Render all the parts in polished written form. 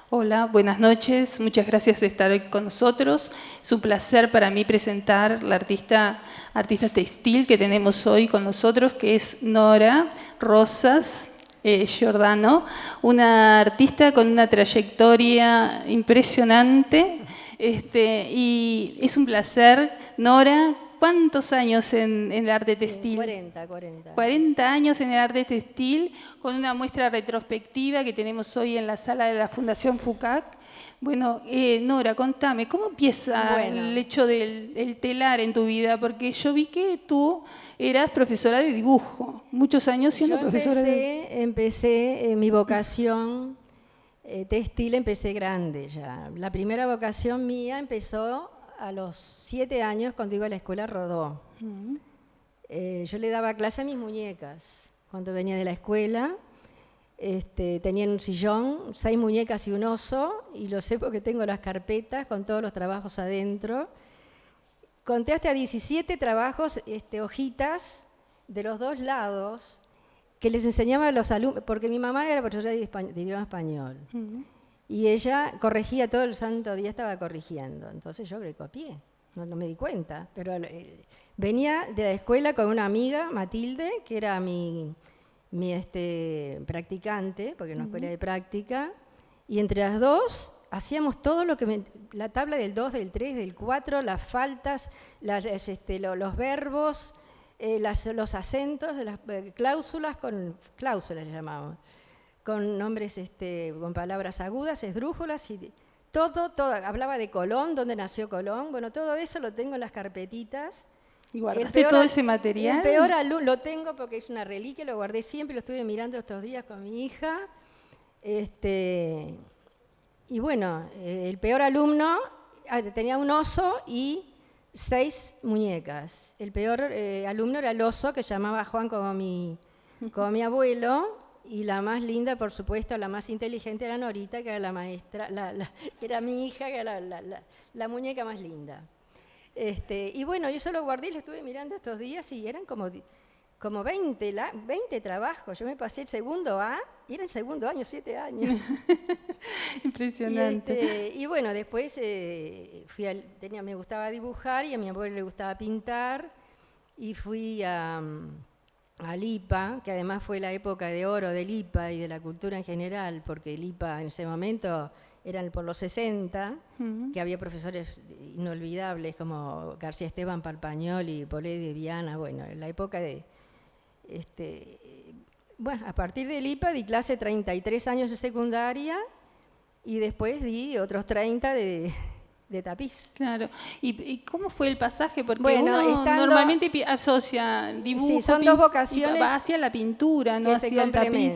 Hola, buenas noches. Muchas gracias de estar hoy con nosotros. Es un placer para mí presentar la artista textil que tenemos hoy con nosotros, que es Nora Rosas Giordano, una artista con una trayectoria impresionante. Y es un placer. Nora, ¿cuántos años en el arte Sí, textil? 40 años. 40 años en el arte textil, con una muestra retrospectiva que tenemos hoy en la sala de la Fundación FUCAC. Bueno, Nora, contame, ¿cómo empieza el Bueno, hecho del telar en tu vida? Porque yo vi que tú eras profesora de dibujo, muchos años siendo yo profesora de... empecé mi vocación textil, empecé grande ya. La primera vocación mía empezó a los 7 años cuando iba a la escuela Rodó. Yo le daba clase a mis muñecas cuando venía de la escuela. Tenían un sillón, 6 muñecas y un oso, y lo sé porque tengo las carpetas con todos los trabajos adentro. Conté hasta 17 trabajos, hojitas de los dos lados, que les enseñaba a los alumnos, porque mi mamá era profesora de idioma español, y ella corregía todo el santo día, estaba corrigiendo. Entonces yo le copié, no me di cuenta, pero venía de la escuela con una amiga, Matilde, que era mi practicante, porque era una escuela de práctica, y entre las dos hacíamos todo lo que la tabla del 2, del 3, del 4, las faltas, los verbos, los acentos, las cláusulas le llamamos, con nombres, con palabras agudas, esdrújulas, y todo, hablaba de Colón, dónde nació Colón. Bueno, todo eso lo tengo en las carpetitas. ¿Y guardaste todo ese El material? peor alumno, lo tengo porque es una reliquia, lo guardé siempre, lo estuve mirando estos días con mi hija. Y bueno, el peor alumno tenía un oso y 6 muñecas. El peor alumno era el oso, que llamaba Juan como mi abuelo, y la más linda, por supuesto, la más inteligente era Norita, que era la maestra, era mi hija, que era la muñeca más linda. Y bueno, yo solo guardé y lo estuve mirando estos días y eran como 20 trabajos. Yo me pasé el segundo A y era el segundo año, 7 años. Impresionante. Y bueno, después me gustaba dibujar y a mi abuelo le gustaba pintar, y fui a Lipa, que además fue la época de oro de Lipa y de la cultura en general, porque Lipa en ese momento eran por los 60, que había profesores inolvidables como García Esteban Palpañol y Polé de Viana. Bueno, en la época de... bueno, a partir de Lipa di clase 33 años de secundaria y después di otros 30 de tapiz. Claro. ¿Y cómo fue el pasaje? Porque Bueno, uno normalmente asocia dibujo, sí, son dos y vocaciones va hacia la pintura, no que hacia el tapiz.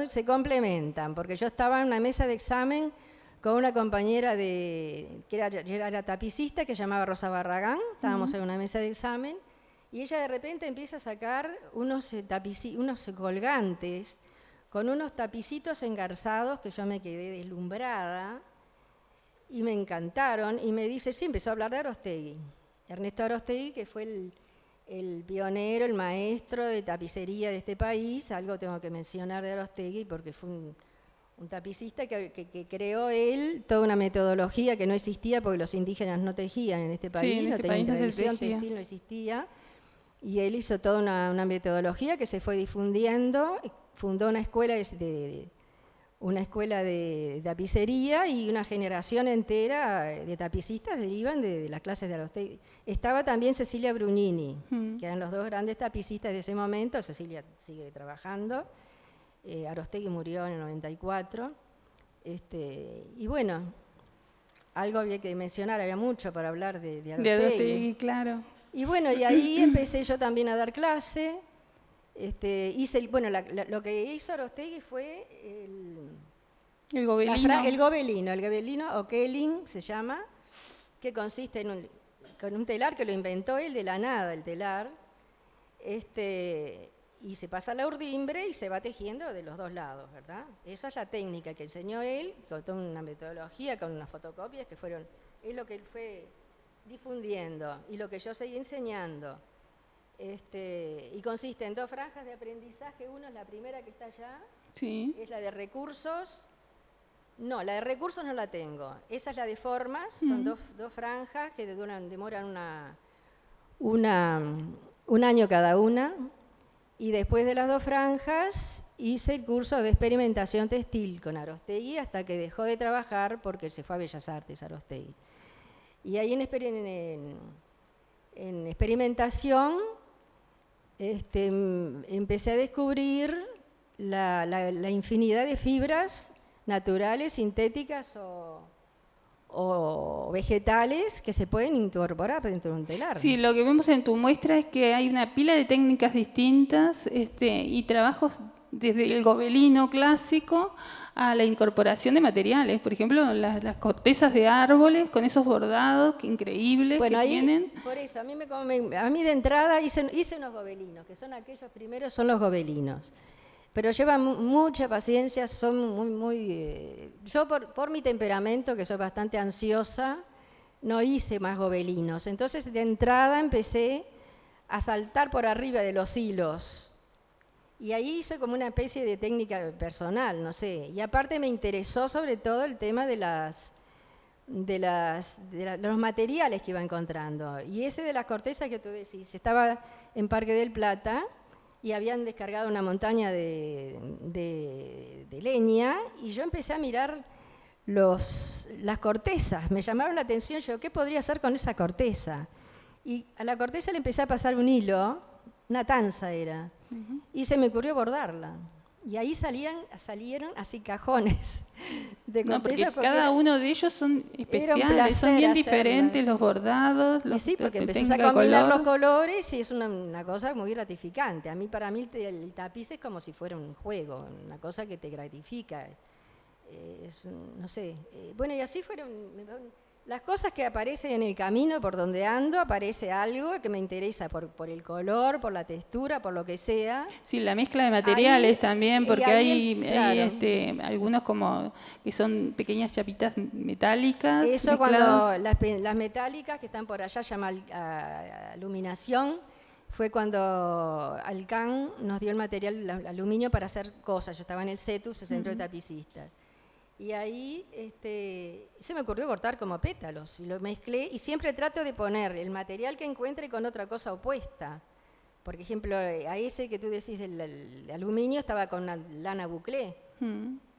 se complementan, porque yo estaba en una mesa de examen con una compañera que era tapicista, que se llamaba Rosa Barragán. Estábamos en una mesa de examen y ella de repente empieza a sacar unos colgantes con unos tapicitos engarzados que yo me quedé deslumbrada y me encantaron, y me dice, sí, empezó a hablar de Aróstegui. Ernesto Aróstegui, que fue el pionero, el maestro de tapicería de este país. Algo tengo que mencionar de Aróstegui porque fue un tapicista que creó él toda una metodología que no existía porque los indígenas no tejían en este país, Sí, en no este tenían país no se tradición tejía. textil, no existía. Y él hizo toda una metodología que se fue difundiendo, fundó una escuela de tapicería, y una generación entera de tapicistas derivan de las clases de Aróstegui. Estaba también Cecilia Brunini, que eran los dos grandes tapicistas de ese momento. Cecilia sigue trabajando, Aróstegui murió en el 94. Y bueno, algo había que mencionar, había mucho para hablar de De Aróstegui. Aróstegui, claro. Y bueno, y ahí empecé yo también a dar clase. Lo que hizo Aróstegui fue El gobelino. el gobelino o Kelling se llama, que consiste con un telar que lo inventó él de la nada, el telar, y se pasa la urdimbre y se va tejiendo de los dos lados, ¿verdad? Esa es la técnica que enseñó él, con toda una metodología, con unas fotocopias es lo que él fue difundiendo y lo que yo seguí enseñando. Y consiste en 2 franjas de aprendizaje. Una es la primera que está allá, Sí. es la de recursos, No, la de recursos no la tengo. Esa es la de formas, son dos franjas que demoran un año cada una. Y después de las 2 franjas hice el curso de experimentación textil con Aróstegui hasta que dejó de trabajar porque se fue a Bellas Artes Aróstegui. Y ahí en experimentación empecé a descubrir la infinidad de fibras naturales, sintéticas o vegetales que se pueden incorporar dentro de un telar. Sí, lo que vemos en tu muestra es que hay una pila de técnicas distintas y trabajos desde el gobelino clásico a la incorporación de materiales. Por ejemplo, las cortezas de árboles con esos bordados increíbles que tienen. Por eso, a mí de entrada hice unos gobelinos, que son aquellos primeros, son los gobelinos. Pero llevan mucha paciencia, son yo por mi temperamento, que soy bastante ansiosa, no hice más gobelinos. Entonces, de entrada empecé a saltar por arriba de los hilos. Y ahí hice como una especie de técnica personal, no sé. Y aparte me interesó sobre todo el tema de los materiales que iba encontrando. Y ese de las cortezas que tú decís, estaba en Parque del Plata y habían descargado una montaña de leña y yo empecé a mirar las cortezas. Me llamaron la atención, yo, ¿qué podría hacer con esa corteza? Y a la corteza le empecé a pasar un hilo, una tanza era, y se me ocurrió bordarla. Y ahí salieron así cajones de corteza. No, porque cada uno de ellos son especiales, son bien diferentes los bordados. Y sí, porque empezás a combinar los colores y es una cosa muy gratificante. Para mí el tapiz es como si fuera un juego, una cosa que te gratifica. No sé. Bueno, y así fueron las cosas que aparecen en el camino por donde ando, aparece algo que me interesa por el color, por la textura, por lo que sea. Sí, la mezcla de materiales ahí, también, porque claro. hay algunos como que son pequeñas chapitas metálicas. Eso mezcladas. Cuando las metálicas que están por allá llama iluminación, fue cuando Alcan nos dio el material, el aluminio para hacer cosas. Yo estaba en el CETUS, el Centro de Tapicistas. Y ahí se me ocurrió cortar como pétalos y lo mezclé y siempre trato de poner el material que encuentre con otra cosa opuesta. Por ejemplo, a ese que tú decís, el aluminio estaba con una lana bouclé.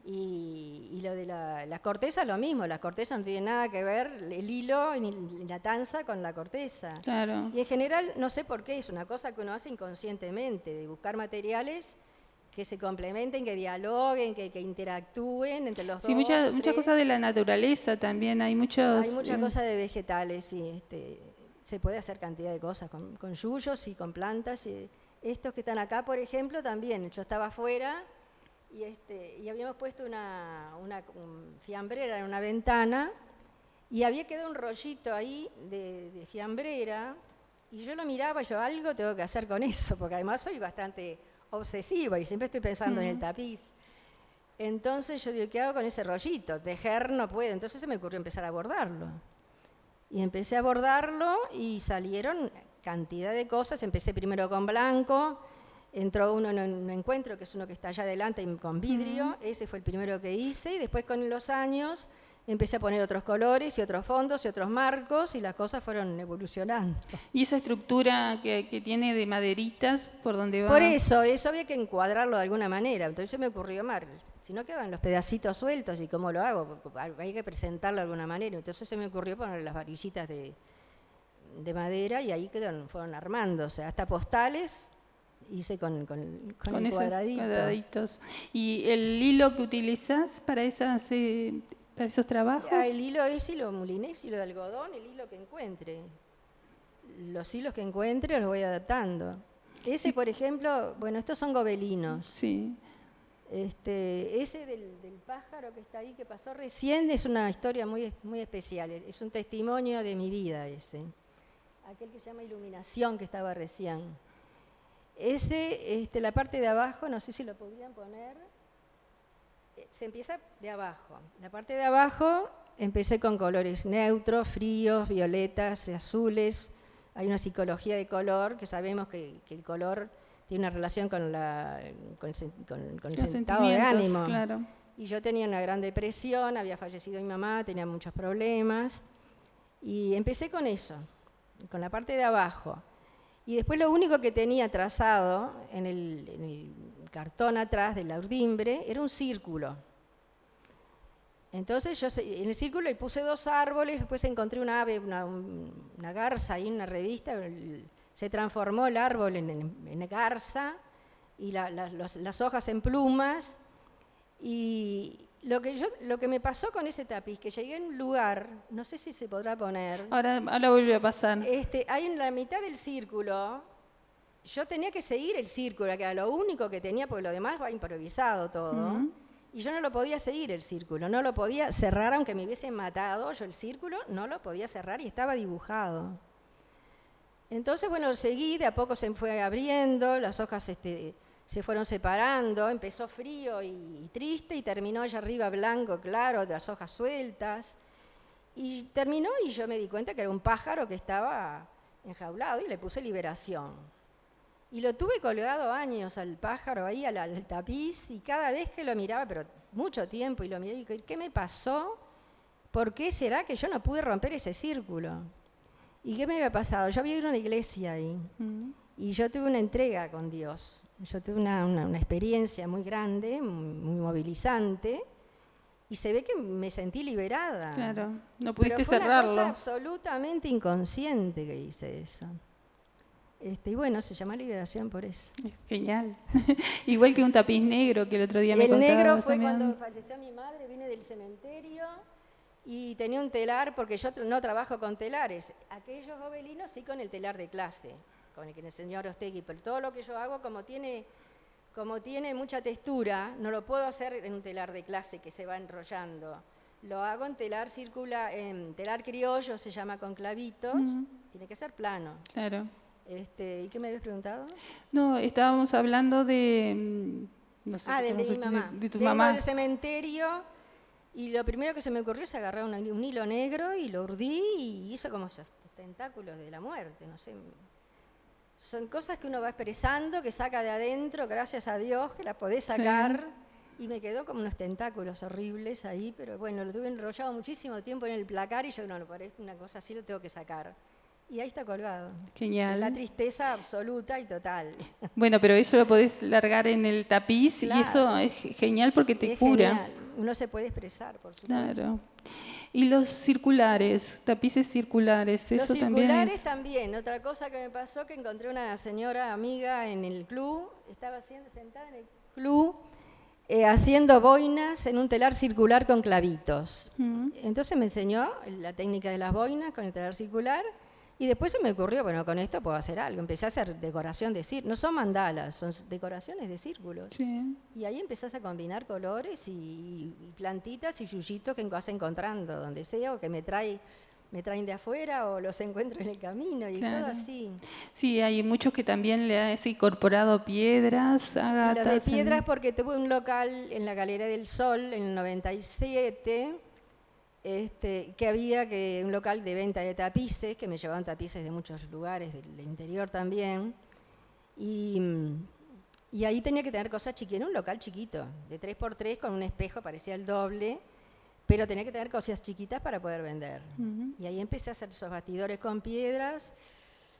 Y lo de la corteza lo mismo, la corteza no tiene nada que ver, el hilo ni la tanza con la corteza. Claro. Y en general, no sé por qué, es una cosa que uno hace inconscientemente, de buscar materiales que se complementen, que dialoguen, que interactúen entre los dos. Sí, muchas cosas de la naturaleza también, hay muchas cosas de vegetales, sí, se puede hacer cantidad de cosas con yuyos y con plantas. Estos que están acá, por ejemplo, también, yo estaba afuera y habíamos puesto una fiambrera en una ventana y había quedado un rollito ahí de fiambrera y yo lo miraba y yo algo tengo que hacer con eso, porque además soy bastante obsesiva y siempre estoy pensando en el tapiz. Entonces yo digo, ¿qué hago con ese rollito? Tejer no puedo. Entonces se me ocurrió empezar a bordarlo. Y empecé a bordarlo y salieron cantidad de cosas. Empecé primero con blanco, entró uno en un encuentro, que es uno que está allá adelante con vidrio. Ese fue el primero que hice. Y después con los años empecé a poner otros colores y otros fondos y otros marcos y las cosas fueron evolucionando. ¿Y esa estructura que tiene de maderitas por donde va? Por eso había que encuadrarlo de alguna manera. Entonces me ocurrió, si no quedan los pedacitos sueltos, ¿y cómo lo hago? Hay que presentarlo de alguna manera. Entonces se me ocurrió poner las varillitas de madera y ahí fueron armándose. Hasta postales hice con el cuadraditos. ¿Y el hilo que utilizas para esos trabajos? El hilo es hilo mulinés, hilo de algodón, el hilo que encuentre. Los hilos que encuentre los voy adaptando. Ese, por ejemplo, estos son gobelinos. Sí. Ese del pájaro que está ahí, que pasó recién, es una historia muy, muy especial. Es un testimonio de mi vida ese. Aquel que se llama Iluminación, que estaba recién. Ese, la parte de abajo, no sé si lo podrían poner. Se empieza de abajo. La parte de abajo empecé con colores neutros, fríos, violetas, azules. Hay una psicología de color que sabemos que el color tiene una relación con el estado de ánimo. Claro. y yo tenía una gran depresión, había fallecido mi mamá, tenía muchos problemas, y empecé con eso, con la parte de abajo. Y después lo único que tenía trazado en el cartón atrás de la urdimbre era un círculo. Entonces yo en el círculo le puse 2 árboles, después encontré un ave, una garza ahí en una revista, se transformó el árbol en garza y las hojas en plumas. Y lo que me pasó con ese tapiz, que llegué a un lugar, no sé si se podrá poner. Ahora vuelve a pasar. Hay en la mitad del círculo, yo tenía que seguir el círculo, que era lo único que tenía, porque lo demás va improvisado todo. Y yo no lo podía seguir el círculo, no lo podía cerrar, aunque me hubiesen matado, yo el círculo no lo podía cerrar y estaba dibujado. Entonces, bueno, seguí, de a poco se fue abriendo, las hojas se fueron separando, empezó frío y triste y terminó allá arriba blanco, claro, de las hojas sueltas. Y terminó y yo me di cuenta que era un pájaro que estaba enjaulado y le puse liberación. Y lo tuve colgado años al pájaro ahí, al tapiz, y cada vez que lo miraba, pero mucho tiempo, y lo miré, y ¿qué me pasó? ¿Por qué será que yo no pude romper ese círculo? ¿Y qué me había pasado? Yo había ido a una iglesia ahí, y yo tuve una entrega con Dios. Yo tuve una experiencia muy grande, muy movilizante, y se ve que me sentí liberada. Claro, no pudiste cerrarlo. Pero fue una cosa absolutamente inconsciente que hice eso. Y bueno, se llama liberación por eso. Genial. Igual que un tapiz negro que el otro día me contabas. El negro fue también. cuando falleció mi madre, vine del cementerio y tenía un telar, porque yo no trabajo con telares. Aquellos gobelinos sí con el telar de clase, con el que me enseñó Arostegui, pero todo lo que yo hago, como tiene mucha textura, no lo puedo hacer en un telar de clase que se va enrollando. Lo hago en telar circular, en telar criollo, se llama, con clavitos, tiene que ser plano. Claro. ¿Y qué me habías preguntado? No, estábamos hablando de... No sé, de mi mamá. De tu Vengo mamá. del cementerio y lo primero que se me ocurrió es agarrar un hilo negro y lo urdí y hizo como esos tentáculos de la muerte, no sé. Son cosas que uno va expresando, que saca de adentro, gracias a Dios, que la podés sacar. Sí. Y me quedó como unos tentáculos horribles ahí, pero bueno, lo tuve enrollado muchísimo tiempo en el placar y yo, no, parece una cosa así, lo tengo que sacar. Y ahí está colgado. Genial. Es la tristeza absoluta y total. Bueno, pero eso lo podés largar en el tapiz, claro. Y eso es genial porque te cura. Genial. Uno se puede expresar, por supuesto. Claro. Y los circulares, tapices circulares, eso también. Los circulares también. Otra cosa que me pasó, que encontré una señora amiga en el club, estaba sentada en el club, haciendo boinas en un telar circular con clavitos. Entonces me enseñó la técnica de las boinas con el telar circular. Y después se me ocurrió, bueno, con esto puedo hacer algo. Empecé a hacer decoración de círculos. No son mandalas, son decoraciones de círculos. Sí. Y ahí empezás a combinar colores y plantitas y yuyitos que vas encontrando donde sea, o que me traen de afuera o los encuentro en el camino y todo así. Sí, hay muchos que también le has incorporado piedras, ágatas. Los de piedras porque tuve un local en la Galería del Sol en el 97... que había un local de venta de tapices, que me llevaban tapices de muchos lugares, del interior también, y ahí tenía que tener cosas chiquitas, un local chiquito, de 3x3 con un espejo, parecía el doble, pero tenía que tener cosas chiquitas para poder vender. Y ahí empecé a hacer esos bastidores con piedras,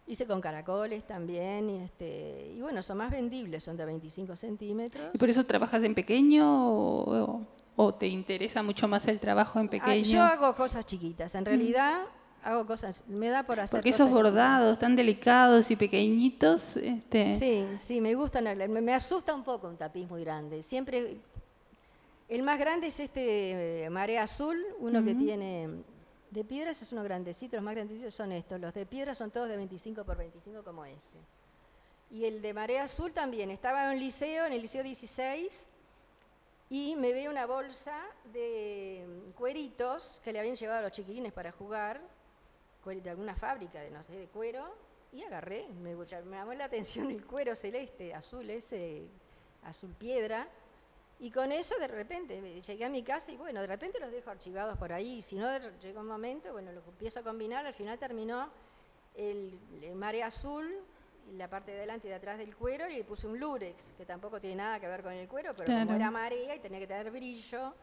hice con caracoles también, y bueno, son más vendibles, son de 25 centímetros. ¿Y por eso trabajas en pequeño o te interesa mucho más el trabajo en pequeño? Yo hago cosas chiquitas, en realidad hago cosas, me da por hacer porque cosas esos bordados tan delicados y pequeñitos... Sí, me gustan, me asusta un poco un tapiz muy grande. Siempre, el más grande es marea azul, uno que tiene, de piedras es uno grandecito, los más grandecitos son estos, los de piedras son todos de 25 por 25 como este. Y el de marea azul también, estaba en el liceo 16, y me veo una bolsa de cueritos que le habían llevado a los chiquilines para jugar, de alguna fábrica de, no sé, de cuero, y agarré, me llamó la atención el cuero celeste, azul azul piedra, y con eso de repente llegué a mi casa y bueno, de repente los dejo archivados por ahí, y si no llegó un momento, bueno, lo empiezo a combinar, al final terminó el marea azul la parte de delante y de atrás del cuero y le puse un lurex, que tampoco tiene nada que ver con el cuero, pero Claro. como era marea y tenía que tener brillo.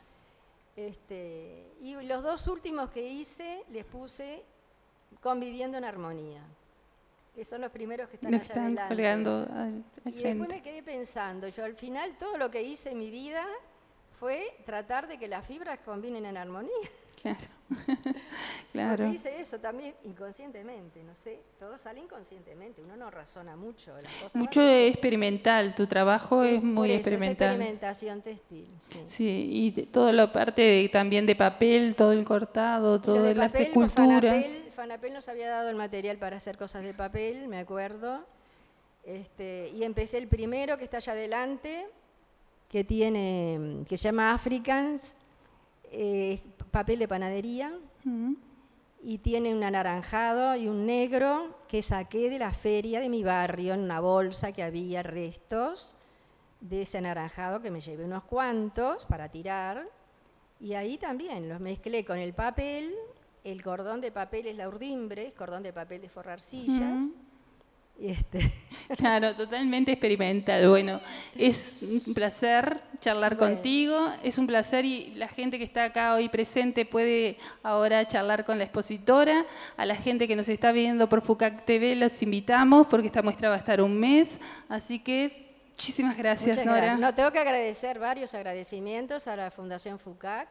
Y los dos últimos que hice les puse Conviviendo en Armonía, que son los primeros que están Nos allá están adelante. colgando al Y después frente. me quedé pensando, yo al final todo lo que hice en mi vida fue tratar de que las fibras combinen en armonía. Claro. Porque Claro. hice eso también inconscientemente, no sé, todo sale inconscientemente, uno no razona mucho las cosas. Mucho experimental, tu trabajo es muy por eso, experimental. es experimentación textil, sí. Sí, y toda la parte también de papel, todo el cortado, Y los todas de las papel, esculturas. Fanapel nos había dado el material para hacer cosas de papel, me acuerdo. Y empecé el primero que está allá adelante, que se llama Africans, papel de panadería, y tiene un anaranjado y un negro que saqué de la feria de mi barrio en una bolsa que había restos de ese anaranjado, que me llevé unos cuantos para tirar, y ahí también los mezclé con el papel. El cordón de papel es la urdimbre, cordón de papel de forrar sillas. Claro, totalmente experimental. Bueno, es un placer charlar contigo, es un placer y la gente que está acá hoy presente puede ahora charlar con la expositora. A la gente que nos está viendo por FUCAC TV los invitamos porque esta muestra va a estar un mes, así que muchísimas gracias, Muchas Nora. gracias. No, tengo que agradecer varios agradecimientos a la Fundación FUCAC,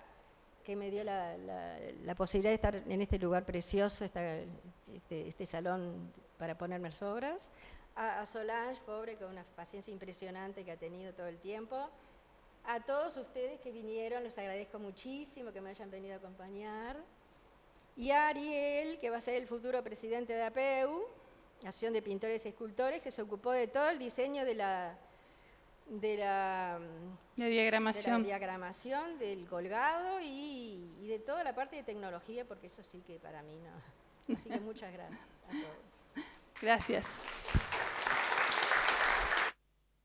que me dio la posibilidad de estar en este lugar precioso, este salón para poner mis obras. A Solange, pobre, con una paciencia impresionante que ha tenido todo el tiempo. A todos ustedes que vinieron, les agradezco muchísimo que me hayan venido a acompañar. Y a Ariel, que va a ser el futuro presidente de APEU, Asociación de Pintores y Escultores, que se ocupó de todo el diseño de la diagramación, del colgado y de toda la parte de tecnología, porque eso sí que para mí no. Así que muchas gracias a todos. Gracias.